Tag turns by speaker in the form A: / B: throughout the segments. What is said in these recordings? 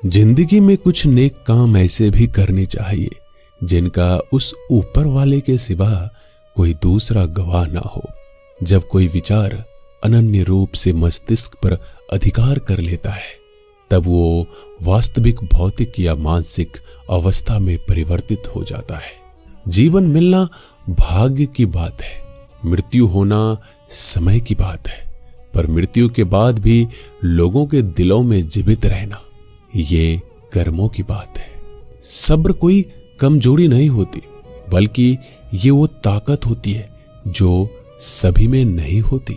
A: जिंदगी में कुछ नेक काम ऐसे भी करने चाहिए जिनका उस ऊपर वाले के सिवा कोई दूसरा गवाह ना हो। जब कोई विचार अनन्य रूप से मस्तिष्क पर अधिकार कर लेता है तब वो वास्तविक भौतिक या मानसिक अवस्था में परिवर्तित हो जाता है। जीवन मिलना भाग्य की बात है, मृत्यु होना समय की बात है, पर मृत्यु के बाद भी लोगों के दिलों में जीवित रहना ये कर्मों की बात है। सब्र कोई कमजोरी नहीं होती, बल्कि ये वो ताकत होती है जो सभी में नहीं होती।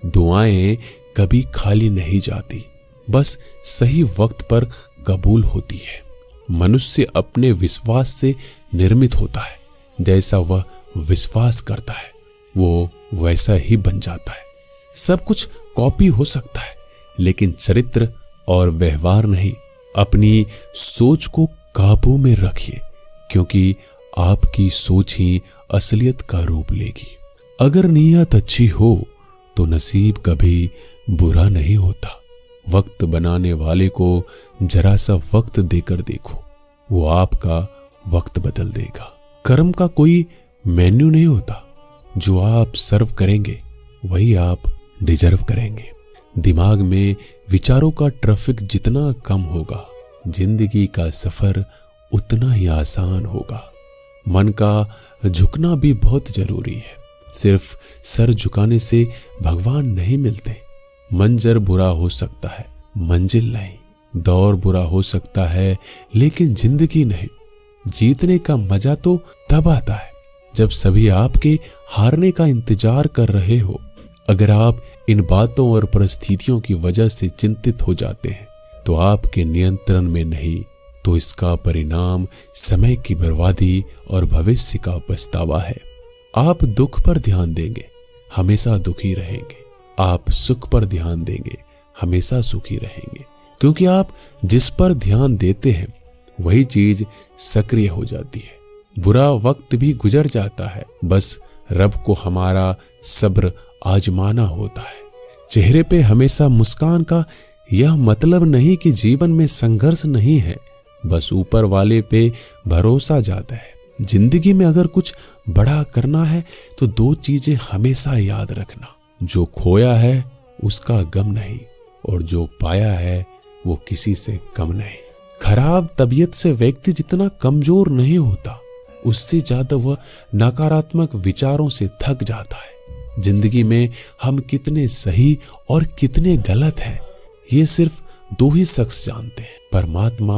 A: दुआएं कभी खाली नहीं जाती, बस सही वक्त पर कबूल होती है। मनुष्य अपने विश्वास से निर्मित होता है, जैसा वह विश्वास करता है वो वैसा ही बन जाता है। सब कुछ कॉपी हो सकता है, लेकिन चरित्र और व्यवहार नहीं। अपनी सोच को काबू में रखिए, क्योंकि आपकी सोच ही असलियत का रूप लेगी। अगर नीयत अच्छी हो तो नसीब कभी बुरा नहीं होता। वक्त बनाने वाले को जरा सा वक्त देकर देखो, वो आपका वक्त बदल देगा। कर्म का कोई मेन्यू नहीं होता, जो आप सर्व करेंगे वही आप डिजर्व करेंगे। दिमाग में विचारों का ट्रैफिक जितना कम होगा, जिंदगी का सफर उतना ही आसान होगा। मन का झुकना भी बहुत जरूरी है। सिर्फ सर झुकाने से भगवान नहीं मिलते। मंजर बुरा हो सकता है, मंजिल नहीं। दौर बुरा हो सकता है, लेकिन जिंदगी नहीं। जीतने का मजा तो तब आता है जब सभी आपके हारने का इंतजार कर रहे हो। अगर आप इन बातों और परिस्थितियों की वजह से चिंतित हो जाते हैं तो आपके नियंत्रण में नहीं, तो इसका परिणाम समय की बर्बादी और भविष्य का पछतावा है। आप दुख पर ध्यान देंगे, हमेशा दुखी रहेंगे। आप सुख पर ध्यान देंगे, हमेशा सुखी रहेंगे। क्योंकि आप जिस पर ध्यान देते हैं वही चीज सक्रिय हो जाती है। बुरा वक्त भी गुजर जाता है, बस रब को हमारा सब्र आजमाना होता है। चेहरे पे हमेशा मुस्कान का यह मतलब नहीं कि जीवन में संघर्ष नहीं है, बस ऊपर वाले पे भरोसा जाता है। जिंदगी में अगर कुछ बड़ा करना है तो दो चीजें हमेशा याद रखना, जो खोया है उसका गम नहीं, और जो पाया है वो किसी से कम नहीं। खराब तबीयत से व्यक्ति जितना कमजोर नहीं होता, उससे ज्यादा वह नकारात्मक विचारों से थक जाता है। जिंदगी में हम कितने सही और कितने गलत हैं, ये सिर्फ दो ही शख्स जानते हैं, परमात्मा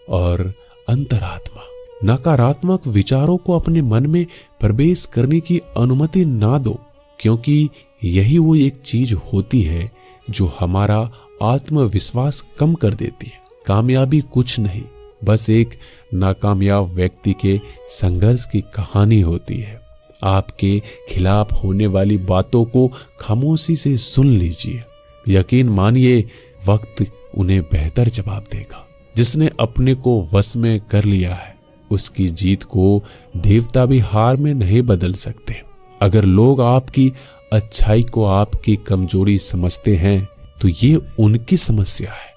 A: और अंतरात्मा। नकारात्मक विचारों को अपने मन में प्रवेश करने की अनुमति ना दो, क्योंकि यही वो एक चीज होती है जो हमारा आत्मविश्वास कम कर देती है। कामयाबी कुछ नहीं, बस एक नाकामयाब व्यक्ति के संघर्ष की कहानी होती है। आपके खिलाफ होने वाली बातों को खामोशी से सुन लीजिए। यकीन मानिए, वक्त उन्हें बेहतर जवाब देगा। जिसने अपने को वश में कर लिया है, उसकी जीत को देवता भी हार में नहीं बदल सकते। अगर लोग आपकी अच्छाई को आपकी कमजोरी समझते हैं तो ये उनकी समस्या है।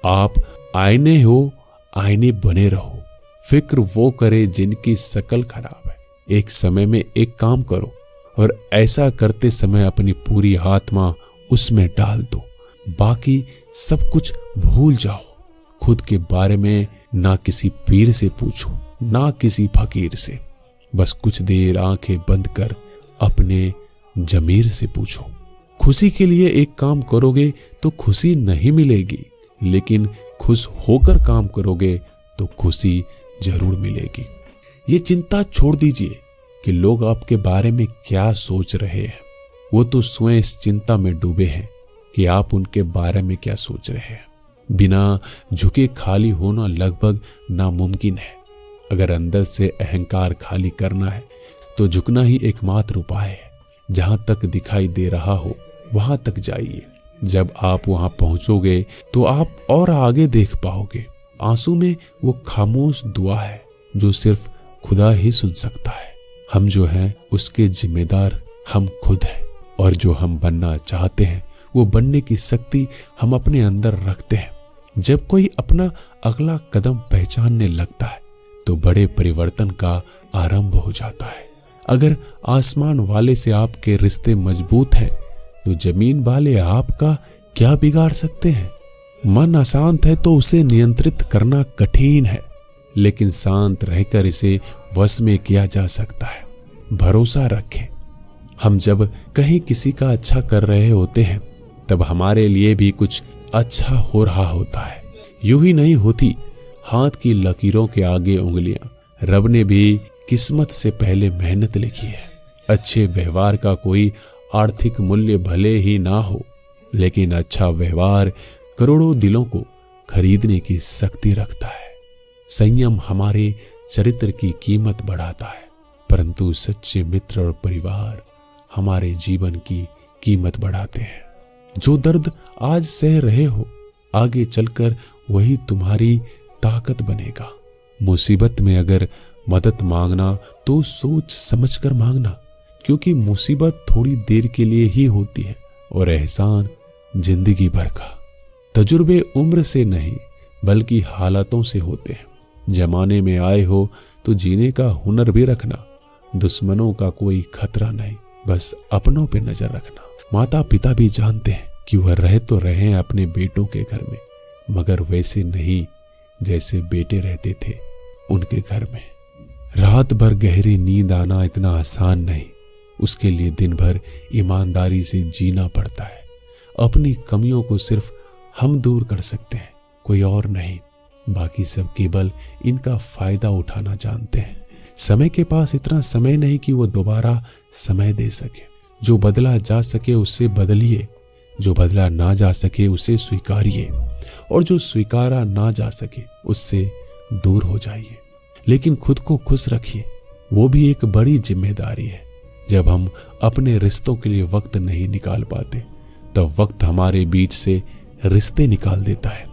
A: आप आईने हो, आईने बने रहो। फिक्र वो करे जिनकी शकल खराब है। एक समय में एक काम करो और ऐसा करते समय अपनी पूरी आत्मा उसमें डाल दो। बाकी सब कुछ भूल जाओ। खुद के बारे में ना किसी पीर से पूछो, ना किसी फकीर से। बस कुछ देर आंखें बंद कर अपने जमीर से पूछो। खुशी के लिए एक काम करोगे तो खुशी नहीं मिलेगी, लेकिन खुश होकर काम करोगे तो खुशी जरूर मिलेगी। ये चिंता छोड़ दीजिए कि लोग आपके बारे में क्या सोच रहे हैं। वो तो स्वयं इस चिंता में डूबे हैं कि आप उनके बारे में क्या सोच रहे हैं। बिना झुके खाली होना लगभग नामुमकिन है। अगर अंदर से अहंकार खाली करना है तो झुकना ही एकमात्र उपाय है। जहां तक दिखाई दे रहा हो वहां तक जाइए। जब आप वहां पहुंचोगे तो आप और आगे देख पाओगे। आंसू में वो खामोश दुआ है जो सिर्फ खुदा ही सुन सकता है। हम जो हैं उसके जिम्मेदार हम खुद हैं, और जो हम बनना चाहते हैं वो बनने की शक्ति हम अपने अंदर रखते हैं। जब कोई अपना अगला कदम पहचानने लगता है तो बड़े परिवर्तन का आरंभ हो जाता है। अगर आसमान वाले से आपके रिश्ते मजबूत हैं तो जमीन वाले आपका क्या बिगाड़ सकते हैं। मन अशांत है तो उसे नियंत्रित करना कठिन है, लेकिन शांत रहकर इसे वश में किया जा सकता है। भरोसा रखें। हम जब कहीं किसी का अच्छा कर रहे होते हैं तब हमारे लिए भी कुछ अच्छा हो रहा होता है। यूं ही नहीं होती हाथ की लकीरों के आगे उंगलियां। रब ने भी किस्मत से पहले मेहनत लिखी है। अच्छे व्यवहार का कोई आर्थिक मूल्य भले ही ना हो, लेकिन अच्छा व्यवहार करोड़ों दिलों को खरीदने की शक्ति रखता है। संयम हमारे चरित्र की कीमत बढ़ाता है, परंतु सच्चे मित्र और परिवार हमारे जीवन की कीमत बढ़ाते हैं। जो दर्द आज सह रहे हो, आगे चलकर वही तुम्हारी ताकत बनेगा। मुसीबत में अगर मदद मांगना तो सोच समझकर मांगना, क्योंकि मुसीबत थोड़ी देर के लिए ही होती है और एहसान जिंदगी भर का। तजुर्बे उम्र से नहीं बल्कि हालातों से होते हैं। जमाने में आए हो तो जीने का हुनर भी रखना। दुश्मनों का कोई खतरा नहीं, बस अपनों पे नजर रखना। माता पिता भी जानते हैं कि वह रह तो रहे अपने बेटों के घर में, मगर वैसे नहीं जैसे बेटे रहते थे उनके घर में। रात भर गहरी नींद आना इतना आसान नहीं, उसके लिए दिन भर ईमानदारी से जीना पड़ता है। अपनी कमियों को सिर्फ हम दूर कर सकते हैं, कोई और नहीं। बाकी सब केवल इनका फायदा उठाना जानते हैं। समय के पास इतना समय नहीं कि वो दोबारा समय दे सके। जो बदला जा सके उससे बदलिए, जो बदला ना जा सके उसे स्वीकारिए, और जो स्वीकारा ना जा सके उससे दूर हो जाइए। लेकिन खुद को खुश रखिए, वो भी एक बड़ी जिम्मेदारी है। जब हम अपने रिश्तों के लिए वक्त नहीं निकाल पाते तब वक्त हमारे बीच से रिश्ते निकाल देता है।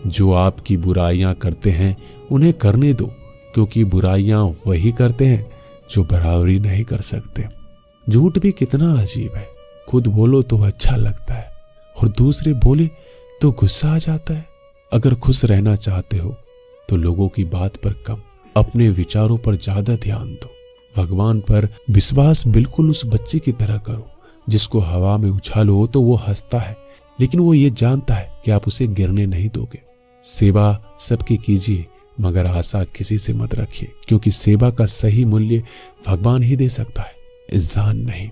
A: जो आपकी बुराइयां करते हैं उन्हें करने दो, क्योंकि बुराइयां वही करते हैं जो बराबरी नहीं कर सकते। झूठ भी कितना अजीब है। खुद बोलो तो अच्छा लगता है और दूसरे बोले तो गुस्सा आ जाता है। अगर खुश रहना चाहते हो तो लोगों की बात पर कम, अपने विचारों पर ज्यादा ध्यान दो। भगवान पर विश्वास बिल्कुल उस बच्चे की तरह करो जिसको हवा में उछालो तो वो हंसता है, लेकिन वो ये जानता है कि आप उसे गिरने नहीं दोगे। सेवा सबकी कीजिए, मगर आशा किसी से मत रखिए, क्योंकि सेवा का सही मूल्य भगवान ही दे सकता है, इंसान नहीं।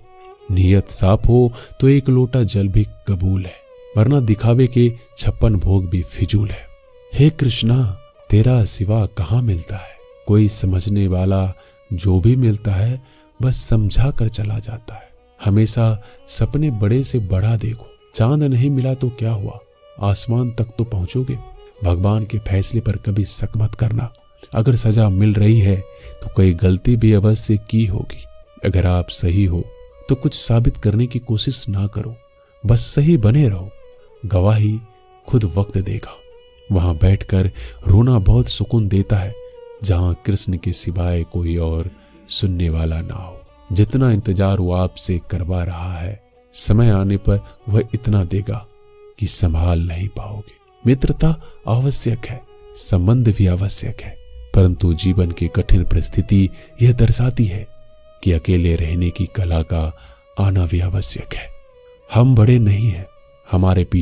A: नियत साफ हो तो एक लोटा जल भी कबूल है, वरना दिखावे के 56 भोग भी फिजूल है। हे कृष्णा, तेरा सिवा कहाँ मिलता है। कोई समझने वाला जो भी मिलता है बस समझा कर चला जाता है। हमेशा सपने बड़े से बड़ा देखो। चांद नहीं मिला तो क्या हुआ, आसमान तक तो पहुंचोगे। भगवान के फैसले पर कभी शक मत करना। अगर सजा मिल रही है तो कोई गलती भी अवश्य की होगी। अगर आप सही हो तो कुछ साबित करने की कोशिश ना करो, बस सही बने रहो। गवाही खुद वक्त देगा। वहां बैठकर रोना बहुत सुकून देता है, जहां कृष्ण के सिवाय कोई और सुनने वाला ना हो। जितना इंतजार वो आपसे करवा रहा है, समय आने पर वह इतना देगा कि संभाल नहीं पाओगे। मित्रता आवश्यक है, संबंध भी आवश्यक है, परंतु जीवन की कठिन परिस्थिति यह दर्शाती है कि अकेले रहने की कला का आना भी आवश्यक है। हम बड़े नहीं हैं, हमारे पीछे